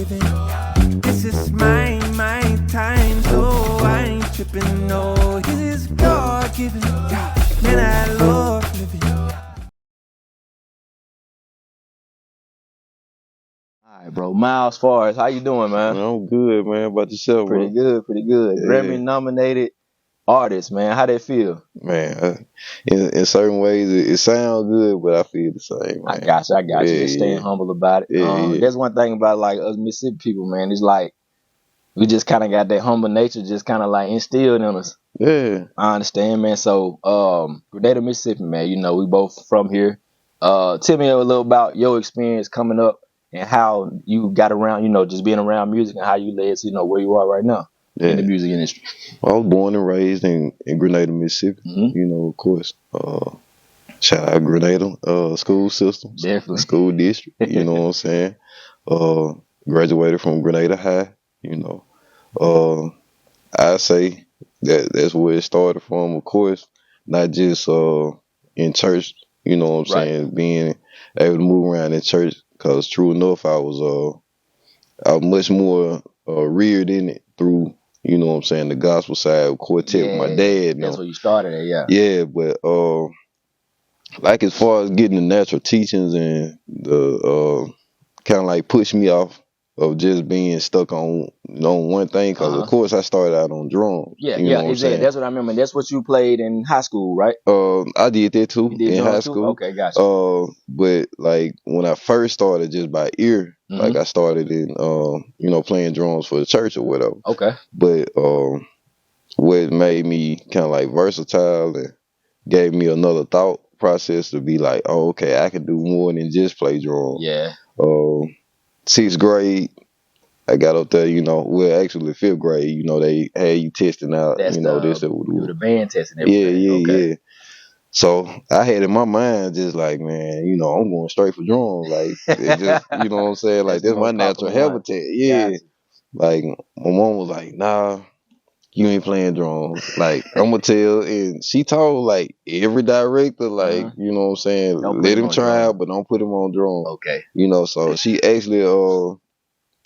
giving. This is my time, so I ain't tripping. No, this is God given. Man, I love living. All right, bro. Myles, Forrest, how you doing, man? Man, I'm good, man. How about yourself, Pretty bro? good, pretty good. Yeah. Grammy nominated artist, man. How that feel? Man, in certain ways, it sounds good, but I feel the same, man. I got you. Yeah, Just staying humble about it. Yeah. That's one thing about like us Mississippi people, man. It's like we just kind of got that humble nature, just kind of like instilled in us. Yeah. I understand, man. So, Grenada, Mississippi, man. You know, we both from here. Tell me a little about your experience coming up and how you got around. You know, just being around music and how you led to where you are right now in the music industry. Well, I was born and raised in Grenada, Mississippi. Mm-hmm. You know, of course. Shout out Grenada school system, Definitely. school district. You know what I'm saying? Graduated from Grenada High. You know, I say that's where it started from. Of course, not just in church. You know what I'm saying? Being able to move around in church, because true enough, I was much more reared in it through, you know what I'm saying, the gospel side of quartet with my dad. That's where you started at, yeah. Yeah, but like as far as getting the natural teachings and the kind of like push me off of just being stuck on one thing, because of course I started out on drums. Yeah, you know what I'm saying? That's what I remember. That's what you played in high school, right? I did that too in high school. Okay, gotcha. But like when I first started just by ear, like I started in playing drums for the church or whatever. Okay. But what made me kind of like versatile and gave me another thought process to be like, oh, okay, I can do more than just play drums. Yeah. 6th grade, I got up there, actually 5th grade, they had you testing out, That's the band testing everything. Yeah. So I had in my mind just like, man, I'm going straight for drums. Like, it just, you know what I'm saying? Like, that's my natural habitat. Yeah. Gotcha. Like, my mom was like, nah, you ain't playing drums. Like, I'm going to tell. And she told, like, every director, like, you know what I'm saying? Let him try out, but don't put him on drums. Okay. So she actually,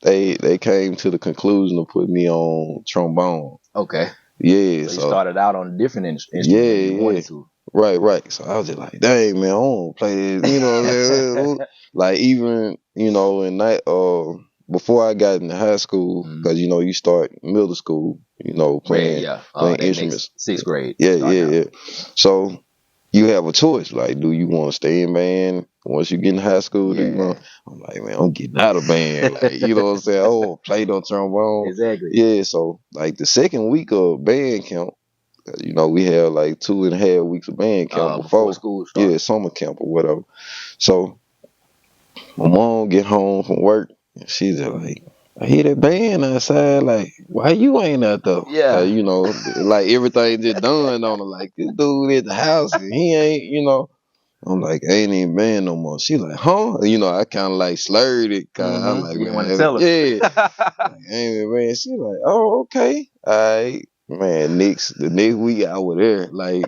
they came to the conclusion to put me on trombone. Okay. Yeah. So you started out on different instruments. Yeah. Right. So I was just like, dang, man, I don't play this. You know what I'm saying? Like, even, in night, before I got into high school, because, you start middle school, playing instruments. 6th grade. Yeah. So you have a choice. Like, do you want to stay in band once you get in high school? Yeah. I'm like, man, I'm getting out of band. Like, you know what I'm saying? Oh, played on trombone. Exactly. Yeah, so, like, the second week of band camp, we had like 2.5 weeks of band camp before school started. Yeah, summer camp or whatever. So my mom get home from work and she's just like, I hear that band outside. Like, why you ain't out there? Yeah. Like everything just done on her. Like, this dude at the house and he ain't. I'm like, I ain't even band no more. She like, huh? I kind of like slurred it. I'm like, you man, want to tell her? Yeah. Like, I ain't even band. She like, oh, okay. All right. Man, the next week I was there, like,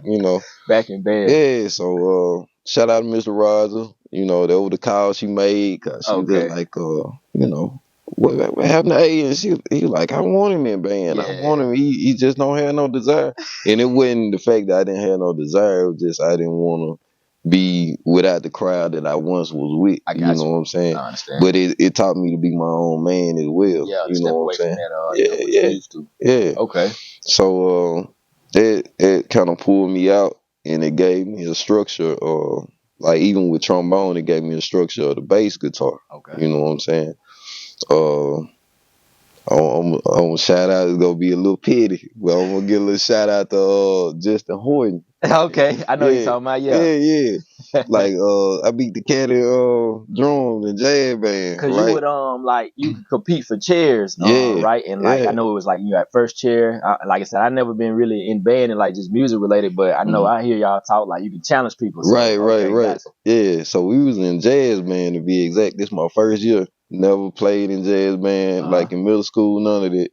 back in bed. Yeah, so shout out to Mr. Roger. That was the call she made, cause she was like, what happened to A? And he like, I want him in band. I want him. He just don't have no desire. And it wasn't the fact that I didn't have no desire. It was just I didn't want to be without the crowd that I once was with. You know what I'm saying? I understand. But it taught me to be my own man as well. Yeah, you know what I'm saying? Yeah. Used to. Yeah. Okay. So it kind of pulled me out, and it gave me a structure. Like even with trombone, it gave me a structure of the bass guitar. Okay. You know what I'm saying? I'm gonna shout out. It's gonna be a little petty, but I'm gonna give a little shout out to Justin Horton. Okay, I know you're talking about. Yeah. Like I beat the cat at drums and jazz band. Cause right? you would like you could compete for chairs, right? And like I know it was like you at first chair. Like I said, I never been really in band and like just music related, but I know I hear y'all talk like you can challenge people. So, right. Gotcha. Yeah, so we was in jazz band to be exact. This is my first year. Never played in jazz band like in middle school, none of that.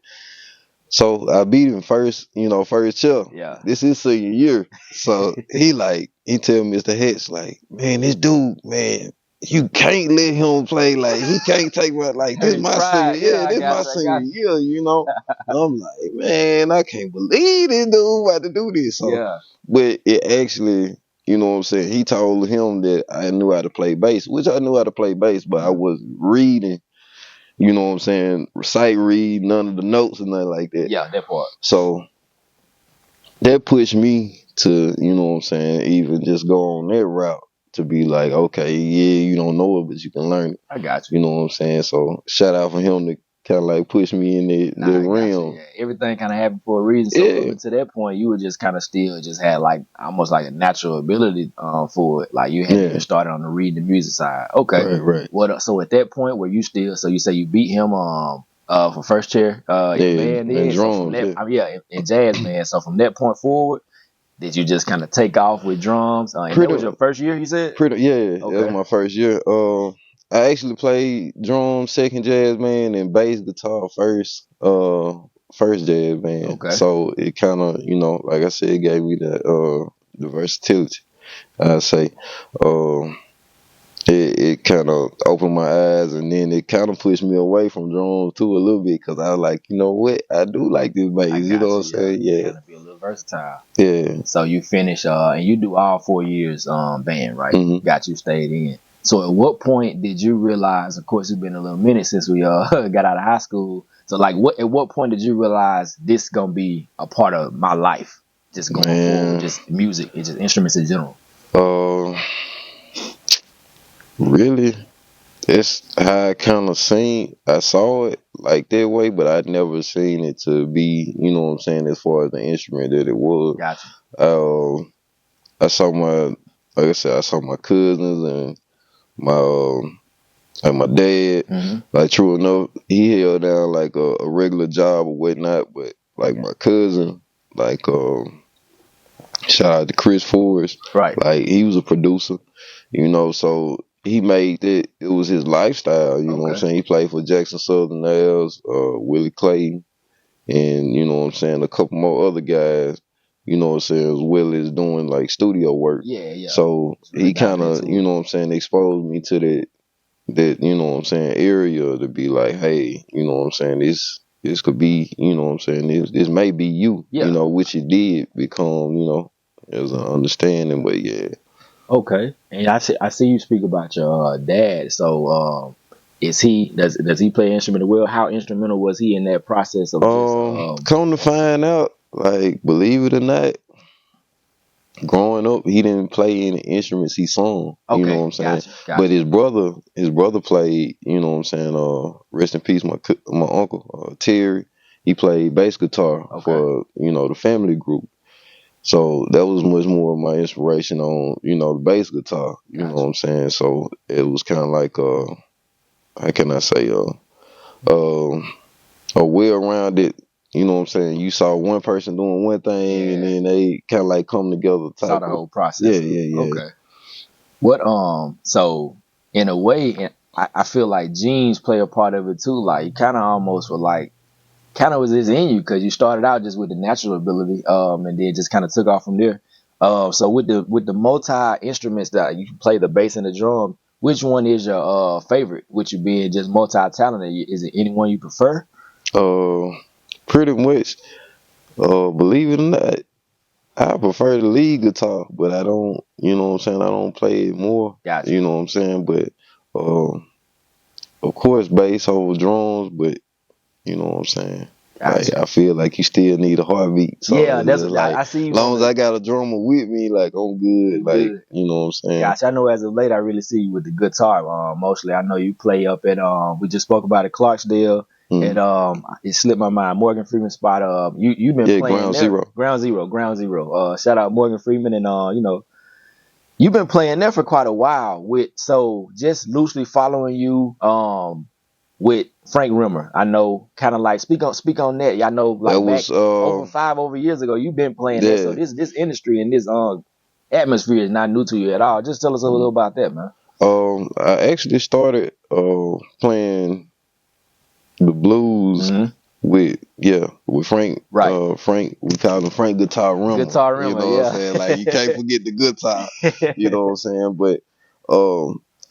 So I beat him first chair. Yeah. This is senior year. So he tell Mr. Hetz like, man, this dude, man, you can't let him play like he can't take my like this His my pride. senior, Yeah, yeah, I this got my you. I got senior year, you know. I'm like, man, I can't believe this dude about to do this. you. So, Yeah. but it actually, you know what I'm saying. He told him that I knew how to play bass, which I knew how to play bass, but I wasn't reading. You know what I'm saying? Recite, read, none of the notes or nothing like that. Yeah, that part. So that pushed me to, you know what I'm saying, even just go on that route to be like, okay, yeah, you don't know it, but you can learn it. I got you. You know what I'm saying? So shout out for him to kind of like push me in the I got you. realm. Yeah. Everything kind of happened for a reason. So Yeah, up until that point, you were just kind of still just had like almost like a natural ability for it. Like you hadn't yeah, even started on the reading the music side. Okay. right. What? So at that point, were you still? So you say you beat him for first chair in the Yeah, band and then. So from drums, that, yeah. in jazz band. So from that point forward, did you just kind of take off with drums? And that Pretty, was your first year, you said? yeah, that was Okay. my first year. I actually played drums second jazz band and bass guitar first jazz band. Okay. So it kind of, you know, like I said, it gave me the versatility. I say, it kind of opened my eyes, and then it kind of pushed me away from drums too a little bit because I was like, you know what, I do like this bass. I You got know what I'm saying? You Yeah, gotta be a little versatile. yeah. So you finish and you do all 4 years band, right? Mhm. Got you stayed in. So at what point did you realize, of course it's been a little minute since we got out of high school. So like at what point did you realize this gonna be a part of my life? Just going forward, just music, it's just instruments in general. Really, it's how I kind of I saw it like that way, but I'd never seen it to be, you know what I'm saying, as far as the instrument that it was. Gotcha. I saw like I said, I saw my cousins and my dad. Mm-hmm. Like true enough, he held down like a regular job or whatnot, but like my cousin, like shout out to Chris Forrest, Right. like he was a producer, you know, so he made it was his lifestyle, you know what I'm saying. He played for Jackson Southern Airs, Willie Clayton, and you know what I'm saying, a couple more other guys, you know what I'm saying, as well as doing like studio work. Yeah. So really he kind of, you know what I'm saying, exposed me to that, you know what I'm saying, area to be like, hey, you know what I'm saying, this could be, you know what I'm saying, this may be you, you know, which it did become, you know, as an understanding, but yeah. Okay, and I see you speak about your dad. So, does he play instrument well? How instrumental was he in that process of just? Come to find out, like believe it or not, growing up, he didn't play any instruments. He sung. Okay, you know what I'm saying. Gotcha. But his brother played. You know what I'm saying. Rest in peace, my uncle Terry. He played bass guitar for the family group. So that was much more of my inspiration on, the bass guitar. You know what I'm saying? So it was kind of like, how can I say, a well-rounded, you know what I'm saying? You saw one person doing one thing and then they kind of like come together. Saw the whole process. Yeah. Okay. What, so in a way, I feel like genes play a part of it too. Like you kind of almost were like, kind of was this in you because you started out just with the natural ability, and then just kind of took off from there. So with the multi instruments that you can play, the bass and the drum, which one is your favorite? With you being just multi talented, is it any one you prefer? Pretty much. Believe it or not, I prefer the lead guitar, but I don't. You know what I'm saying? I don't play it more. Gotcha. You know what I'm saying? But of course, bass over drums, but. You know what I'm saying? Gotcha. Like, I feel like you still need a heartbeat. So yeah, that's like, I see. As long as I got a drummer with me, like I'm good. Like you know what I'm saying? Gotcha. I know as of late, I really see you with the guitar. Mostly, I know you play up at we just spoke about it, Clarksdale, and it slipped my mind. Morgan Freeman spot. You've been playing Ground there. Zero. Ground Zero. Shout out Morgan Freeman, and you've been playing there for quite a while. So just loosely following you. With Frank Rimmer, I know, kind of like speak on that. I know, like that was over 5 years ago. You've been playing that, so this industry and this atmosphere is not new to you at all. Just tell us a little about that, man. I actually started playing the blues with Frank. Right. Frank, we call him Frank Guitar Rimmer. Guitar Rimmer, you know what I'm saying? Like you can't forget the guitar. You know what I'm saying? But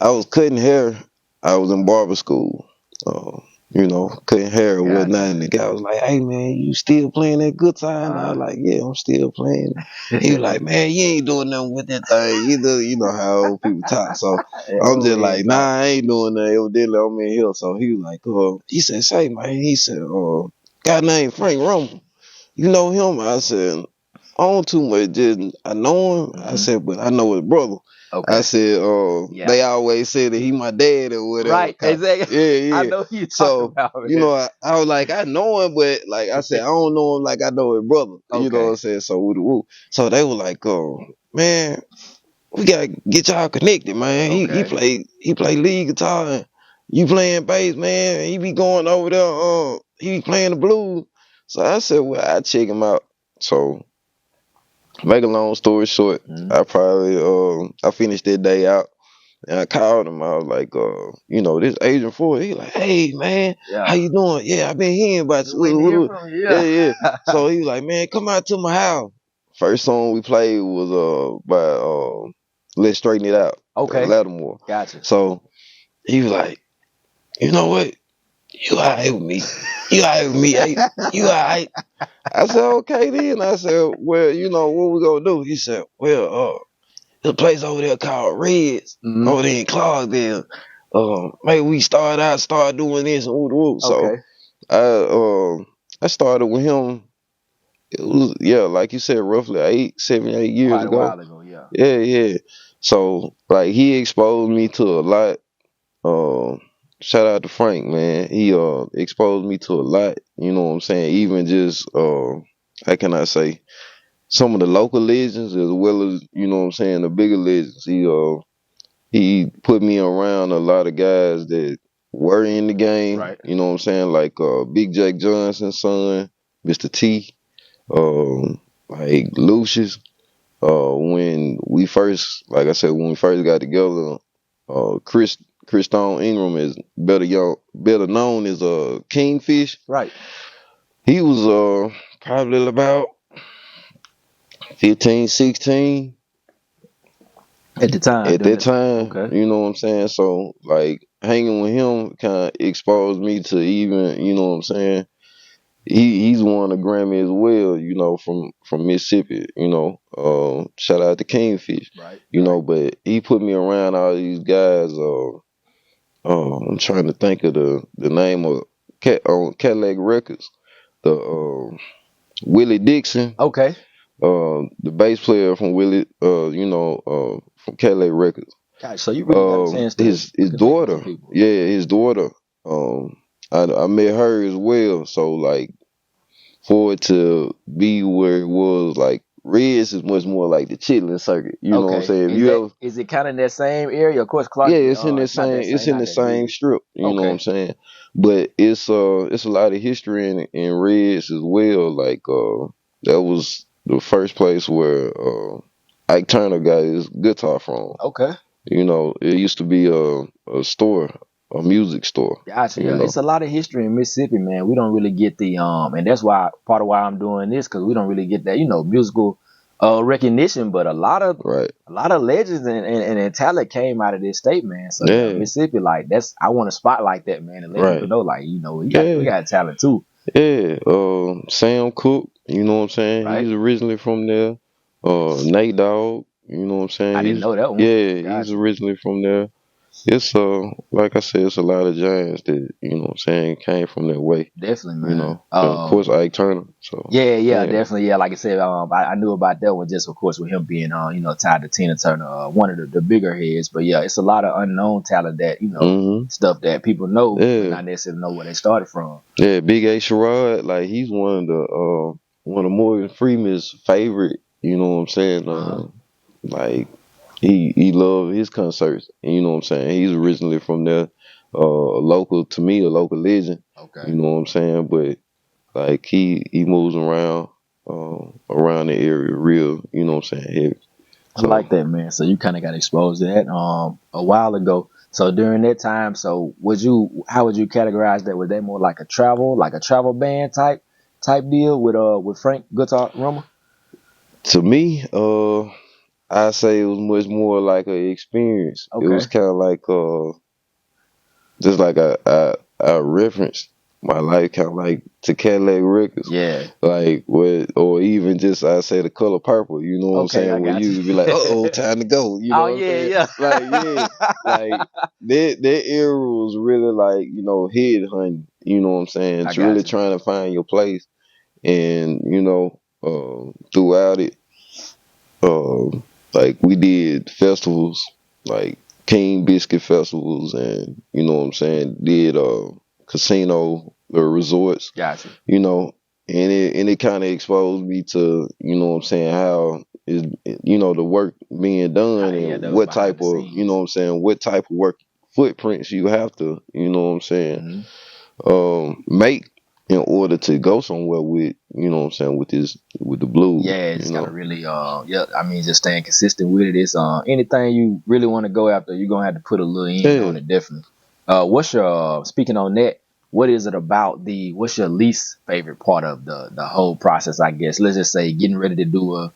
I was cutting hair. I was in barber school. Cutting hair or Gotcha. whatnot. And the guy was like, "Hey man, you still playing that guitar?" And I was like, "Yeah, I'm still playing." He was like, "Man, you ain't doing nothing with that thing. You know how old people talk." So I'm just like, "Nah, I ain't doing nothing." Evidently, I'm in here. So he was like, he said, "Say man," he said, guy named Frank Rumble. You know him?" I said, "I don't too much. Just I know him." I said, "But I know his brother." Okay. I said, Yeah. they always said that he my dad or whatever. Right, exactly. Yeah. I know who you So, talking about, man. I was like, I know him, but like I said, I don't know him like I know his brother. You know Okay. what I'm saying? So, woo. So they were like, man, we gotta get y'all connected, man. Okay. He play lead guitar and you playing bass, man. And he be going over there, he be playing the blues. So I said, well, I check him out. So make a long story short, I finished that day out and I called him. I was like, this Agent Forrest. He like, hey man, Yeah. how you doing? Yeah, I've been hearing about you. Waiting to hear from you. Yeah. So he was like, man, come out to my house. First song we played was by Let's Straighten It Out. Okay. Lattimore. Gotcha. So he was like, you know what? You alright with me. You alright with me. Hey, you alright. I said, okay then. I said, well, what we gonna do? He said, well, the place over there called Reds, over there in Clarksville. Maybe we start doing this and woo. So I started with him. It was like you said, roughly 7, 8 years Quite ago. a while ago, yeah. Yeah. So like he exposed me to a lot. Shout out to Frank, man. He exposed me to a lot. You know what I'm saying? Even just how can I say, some of the local legends as well as, you know what I'm saying, the bigger legends. He put me around a lot of guys that were in the game. Right. You know what I'm saying? Like Big Jake Johnson's son, Mr. T, like Lucius. When we first got together, Chris Stone Ingram is better known as Kingfish. Right. He was probably about 15, 16 at the time. Okay. You know what I'm saying? So like hanging with him kind of exposed me to even, you know what I'm saying? He's won a Grammy as well, from Mississippi, shout out to Kingfish. Right. But he put me around all these guys. I'm trying to think of the name of Cadillac Records. The Willie Dixon. Okay. The bass player from from Cadillac Records. God, so you really got a chance to his daughter. Yeah, his daughter. I met her as well. So like for it to be where it was, like Reds is much more like the chitlin circuit. You know what I'm saying? Is it kind of in that same area? Of course, Clark. Yeah, it's in the same strip. You know what I'm saying? But it's a lot of history in Reds as well. Like that was the first place where Ike Turner got his guitar from. Okay. It used to be a store, a music store. Gotcha. Yeah. It's a lot of history in Mississippi, man. We don't really get the and that's why part of why I'm doing this, because we don't really get that musical recognition. But a lot of legends and talent came out of this state, man. So Mississippi, like I want to spotlight that, man, and let people know, like we got talent too. Yeah. Sam Cooke, you know what I'm saying? Right. He's originally from there. Nate Dogg, you know what I'm saying? I didn't know that one. Yeah, he's originally from there. It's like I said, it's a lot of giants that, you know what I'm saying, came from that way. Definitely, man. Of course Ike Turner. So yeah, definitely. Yeah, like I said, I knew about that one just, of course, with him being tied to Tina Turner, one of the bigger heads. But yeah, it's a lot of unknown talent that stuff that people know, but not necessarily know where they started from. Yeah, Big A Sherrod, like he's one of Morgan Freeman's favorite. You know what I'm saying? Like he loved his concerts. You know what I'm saying? He's originally from there. A local legend. Okay. You know what I'm saying? But like he moves around the area real, you know what I'm saying, heavy. So, I like that, man. So you kind of got exposed to that a while ago. So during that time, how would you categorize that? Was that more like a travel band type deal with Frank Guitar Rumor? To me, I say it was much more like an experience. It was Okay. kind of like just like I referenced my life kind of like to Cadillac Records, Yeah. like what, or even just I say the color purple. You know what I'm Okay, I saying? Where got you be you. like, oh, time to go. You Oh know what I'm yeah, saying? yeah. Like yeah, like that era was really like head hunting. You know what I'm saying? I It's really got you. trying to find your place, and throughout it, like we did festivals like King Biscuit festivals, and you know what I'm saying, did casino or resorts, Got you. you know, and it kind of exposed me to what I'm saying, how is the work being done, Yeah, and those what behind type the of scenes. what I'm saying, what type of work footprints you have to what I'm saying, Hmm. make in order to go somewhere with what I'm saying, with the blues, Yeah, it's gotta really yeah, I mean just staying consistent with it. It's anything you really want to go after, you're gonna have to put a little in yeah. on it, definitely. What's your speaking on that, what is it about what's your least favorite part of the whole process, I guess? Let's just say getting ready to do a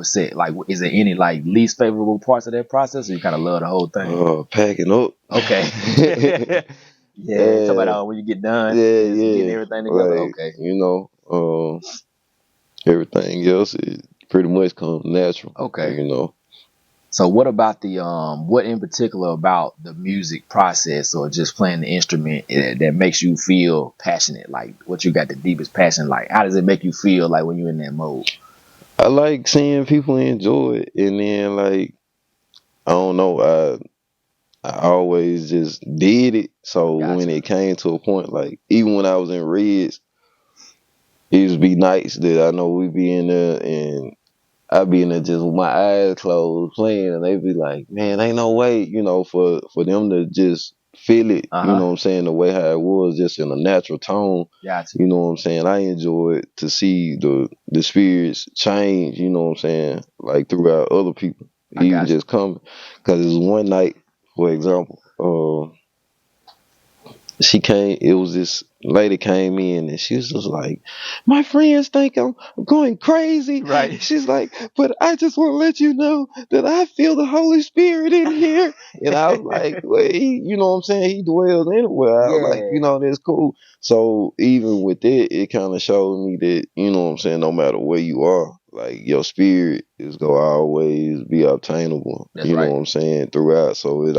set. Like is there any like least favorable parts of that process, or you kinda love the whole thing? Packing up. Okay. Yeah, talk Yeah, about when you get done, yeah, just getting yeah. everything together. Like, Okay. everything else it pretty much comes natural. Okay. You know. So what about what in particular about the music process or just playing the instrument that makes you feel passionate? Like what you got the deepest passion? Like how does it make you feel like when you're in that mode? I like seeing people enjoy it, and then like I don't know, I always just did it. So when Gotcha. it came to a point, like even when I was in Reds, it used to be nights that I know we be in there, and I'd be in there just with my eyes closed playing, and they'd be like, man, ain't no way, for them to just feel it, Uh-huh. what I'm saying, the way how it was, just in a natural tone, Gotcha. you know what I'm saying. I enjoyed to see the spirits change, you know what I'm saying, like throughout other people, I even got you. just coming. Because it was one night, for example, she came, it was this lady came in, and she was just like, my friends think I'm going crazy. Right. She's like, but I just want to let you know that I feel the Holy Spirit in here. And I was like, well, you know what I'm saying, he dwells anywhere. I was like, Yeah. that's cool. So even with it kind of showed me that, you know what I'm saying, no matter where you are, like your spirit is gonna always be obtainable, That's you know right. what I'm saying, throughout. So it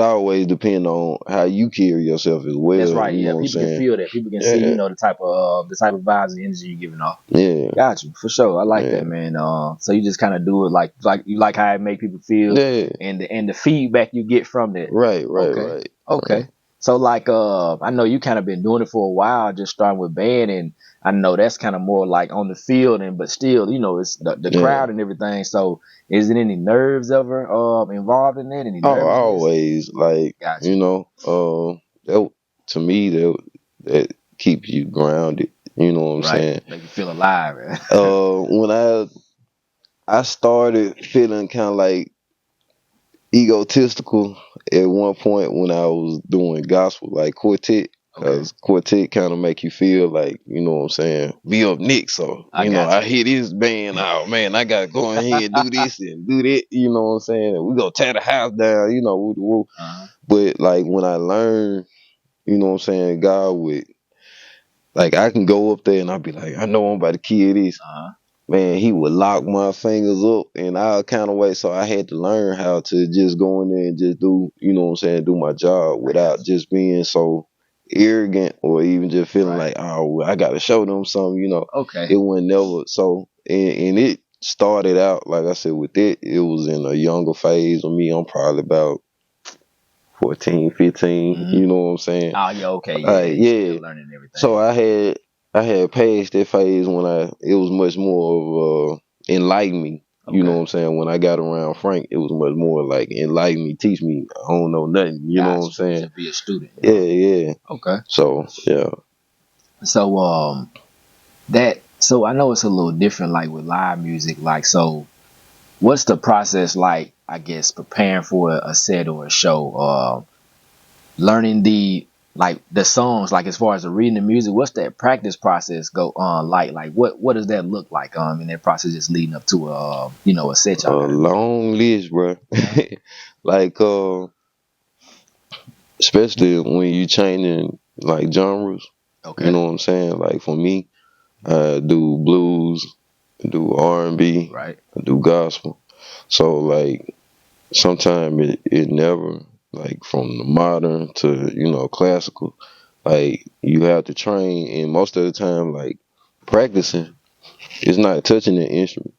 always depends on how you carry yourself as That's well. right. You Yeah, know what I'm people can saying? feel that. People can see, Yeah, the type of vibes and energy you're giving off. yeah, Got you for sure. I like yeah, that, man. So you just kind of do it like you like how it make people feel, yeah. and the feedback you get from that. Right, right, Okay, right, right. okay. So like I know you kind of been doing it for a while, just starting with band, and I know that's kind of more like on the field, and but still, it's the Yeah. crowd and everything. So is it any nerves ever involved in that? Any Oh, nervousness? always like Gotcha. that to me that keeps you grounded. You know what I'm Right, saying? make you feel alive. When I started feeling kind of like egotistical at one point when I was doing gospel, like quartet, Okay, because quartet kind of make you feel like, you know what I'm saying, be up next. So, I got I you. hear this band, oh man, I got to go ahead and do this and do that, you know what I'm saying? And we going to tear the house down, woo, woo. Uh-huh. But like when I learned, you know what I'm saying, God would, like I can go up there and I'll be like, I know I'm about to kill this. Uh-huh. Man, he would lock my fingers up and I'll kind of wait. So I had to learn how to just go in there and just do, you know what I'm saying, do my job I got without just being so arrogant or even just you. feeling Right. like, oh, well, I got to show them something. Okay. It wasn't never. So, and it started out, like I said, with it was in a younger phase of me. I'm probably about 14, 15, Mm-hmm. you know what I'm saying? Oh, yeah, okay, yeah. Like, You still yeah. learning everything. So I had passed that phase when it was much more of enlighten me. You know Okay. what I'm saying? When I got around Frank, it was much more like enlighten me, teach me. I don't know nothing. You know what I'm Gotcha. saying? Just be a student. Yeah, yeah. Okay. So yeah, So I know it's a little different like with live music. Like so what's the process like, I guess, preparing for a set or a show? Learning like the songs, like as far as the reading the music, what's that practice process go on like what does that look like in that process just leading up to a set A y'all gotta do? long list, bro. Like especially when you changing like genres. Okay. You know what I'm saying? Like for me, I do blues, I do R&B, Right. I do gospel. So like sometimes it never like from the modern to classical. Like you have to train, and most of the time, like practicing is not touching the instrument,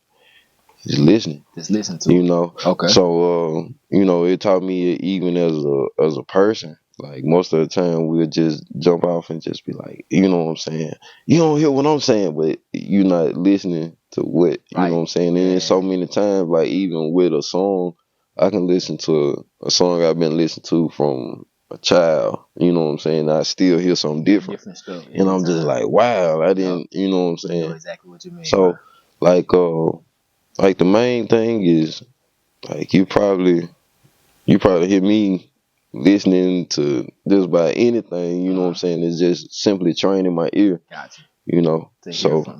it's listening. Just listen to it. Okay. So it taught me even as a person. Like most of the time, we'll just jump off and just be like, you know what I'm saying? You don't hear what I'm saying, but you're not listening to what you know what I'm saying. And then so many times, like even with a song, I can listen to a song I've been listening to from a child. You know what I'm saying? I still hear something different Stuff. and I'm just like, wow, I didn't. You know what I'm saying? I know exactly what you mean. So like the main thing is like you probably hear me listening to just about anything, you know what I'm saying? It's just simply training my ear. Gotcha. To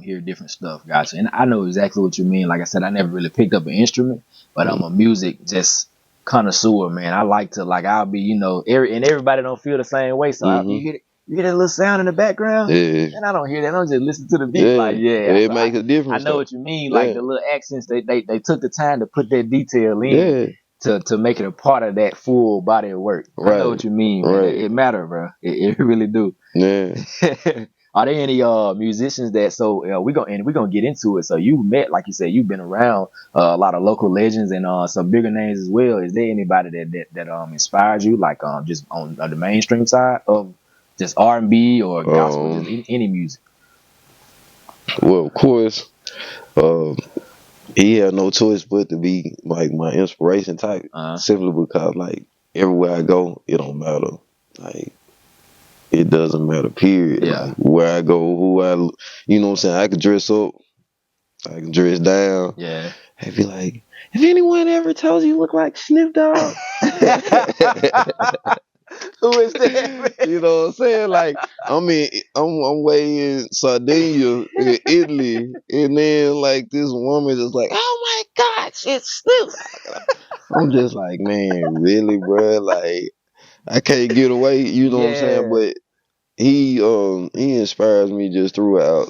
hear different stuff. Gotcha. And I know exactly what you mean. Like I said, I never really picked up an instrument, but I'm a music just connoisseur, man. I like to I'll be, and everybody don't feel the same way. So you hear that little sound in the background? Yeah. And I don't hear that. I'm just listening to the beat. It makes a difference. I know what you mean. Like the little accents, they took the time to put that detail in. To make it a part of that full body of work. I know what you mean, man. Right. It matter, bro. It really do. Yeah. Are there any musicians that we're gonna get into it? So you met, like you said, you've been around a lot of local legends and some bigger names as well. Is there anybody that inspired you, like just on the mainstream side of just R&B or gospel, just any music? Well, of course, he had no choice but to be like my inspiration type, simply because like everywhere I go, it don't matter. Like it doesn't matter. Period. Yeah. Like, where I go, who I, you know what I'm saying. I can dress up, I can dress down. Yeah. I'd be like, if anyone ever tells you look like Snoop Dogg, who is that? You know what I'm saying? Like, I'm way in Sardinia, in Italy, and then like this woman is like, oh my gosh, it's Snoop. I'm just like, man, really, bro? Like, I can't get away. You know what I'm saying? But he inspires me just throughout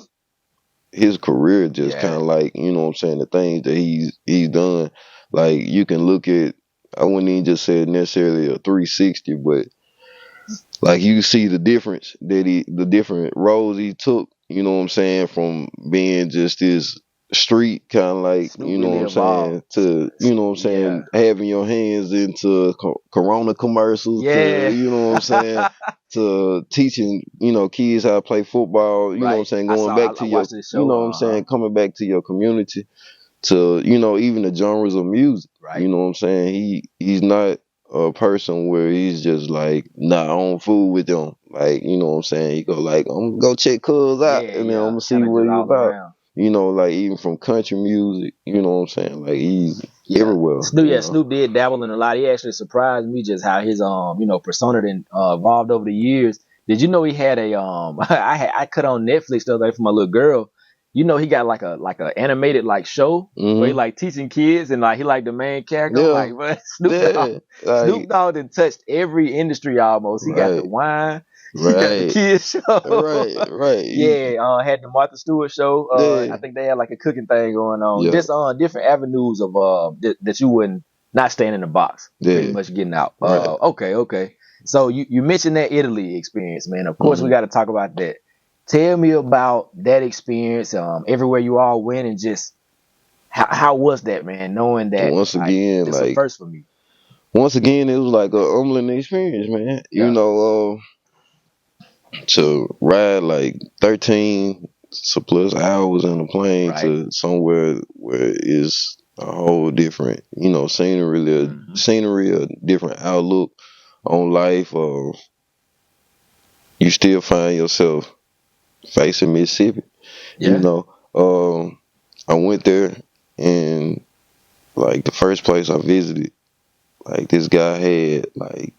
his career, just kind of like, you know what I'm saying, the things that he's done. Like, you can look at, I wouldn't even just say necessarily a 360, but like you see the difference that the different roles he took, you know what I'm saying, from being just this street kind of like, Snoop you know really what I'm saying, to, you know what I'm saying, having your hands into Corona commercials, to, you know what I'm saying, to teaching, kids how to play football, you know what I'm saying, going back to your, you know what I'm saying, coming back to your community, to, even the genres of music, you know what I'm saying, he's not a person where he's just like, nah, I don't fool with them. Like, you know what I'm saying? He go like, I'm gonna go check Cuz out and then I'm gonna see what he's about. Around. Like even from country music, you know what I'm saying? Like he's everywhere. Snoop did dabble in a lot. He actually surprised me just how his persona then evolved over the years. Did you know he had a I cut on Netflix the other day for my little girl. He got like a animated like show where he like teaching kids and like he like the main character. Like, but Snoop Dogg done touched every industry almost. He got the wine, he got the kids show, had the Martha Stewart show. I think they had like a cooking thing going on. Just on different avenues of that you wouldn't not staying in the box, pretty much getting out. Okay. So you mentioned that Italy experience, man. Of course, we got to talk about that. Tell me about that experience, everywhere you all went, and just how was that, man? Knowing that once again, it's a first for me. Once again, it was like a humbling experience, man. To ride like 13 plus hours in a plane to somewhere where it's a whole different, scenery, a different outlook on life. You still find yourself facing Mississippi. I went there and like the first place I visited, like this guy had like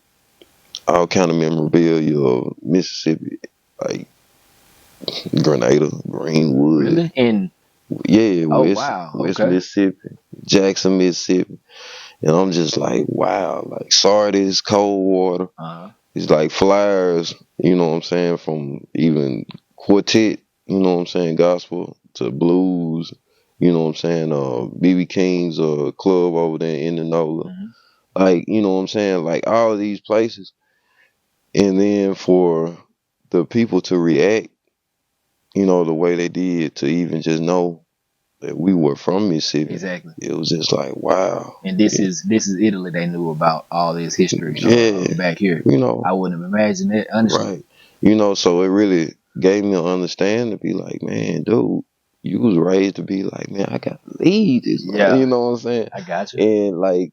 all kind of memorabilia of Mississippi, like Grenada, Greenwood, Really? And yeah, oh West wow, West okay. Mississippi, Jackson, Mississippi, and I'm just like, wow, like Sardis, Coldwater. Uh-huh. It's like flyers, you know what I'm saying, from even quartet, you know what I'm saying, gospel to blues, you know what I'm saying, BB King's club over there in Indianola. Hmm. Like, you know what I'm saying, like all of these places. And then for the people to react, you know, the way they did to even just know that we were from Mississippi, Exactly. it was just like, wow. And this is Italy. They knew about all this history Yeah, back here. you know, I wouldn't have imagined it, honestly. right. You know, so it really gave me an understanding to be like, man, dude, you was raised to be like, man, I got to lead this, man. Yeah, You know what I'm saying? I got you. And like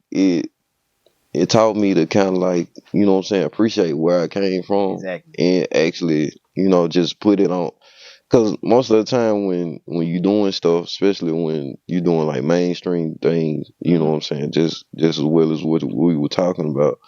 it taught me to kind of like, you know what I'm saying, appreciate where I came from Exactly. and actually, you know, just put it on. Because most of the time when you doing stuff, especially when you doing like mainstream things, you know what I'm saying, just as well as what we were talking about,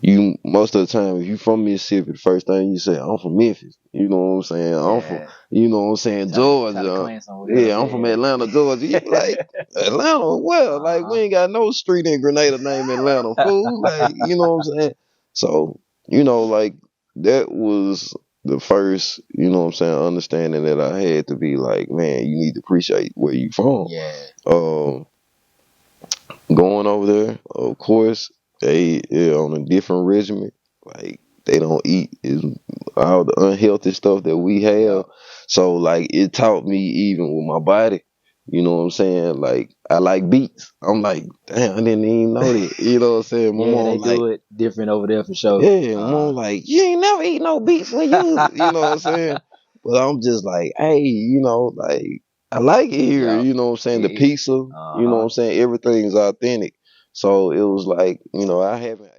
you most of the time if you from Mississippi, the first thing you say, I'm from Memphis. You know what I'm saying? I'm from, Yeah. you know what I'm saying, Try to Georgia. claim somewhere else. Yeah, I'm from Atlanta, Georgia. You be like, Atlanta? Well, like we ain't got no street in Grenada named Atlanta, fool. Like, you know what I'm saying? So, you know, like that was the first, you know what I'm saying, understanding that I had to be like, man, you need to appreciate where you from. Yeah. Um, Going over there, of course, they on a different regimen. Like they don't eat is all the unhealthy stuff that we have. So like it taught me even with my body. You know what I'm saying? Like I like beets. I'm like, damn, I didn't even know that. You know what I'm saying? My Yeah, they mom like, do it different over there for sure. yeah, my mom like, you ain't never eat no beets when you know what I'm saying? But I'm just like, hey, you know, like I like it here, Yeah. you know what I'm saying? The pizza, you know what Uh-huh. I'm saying? Everything's authentic. So it was like, you know, I haven't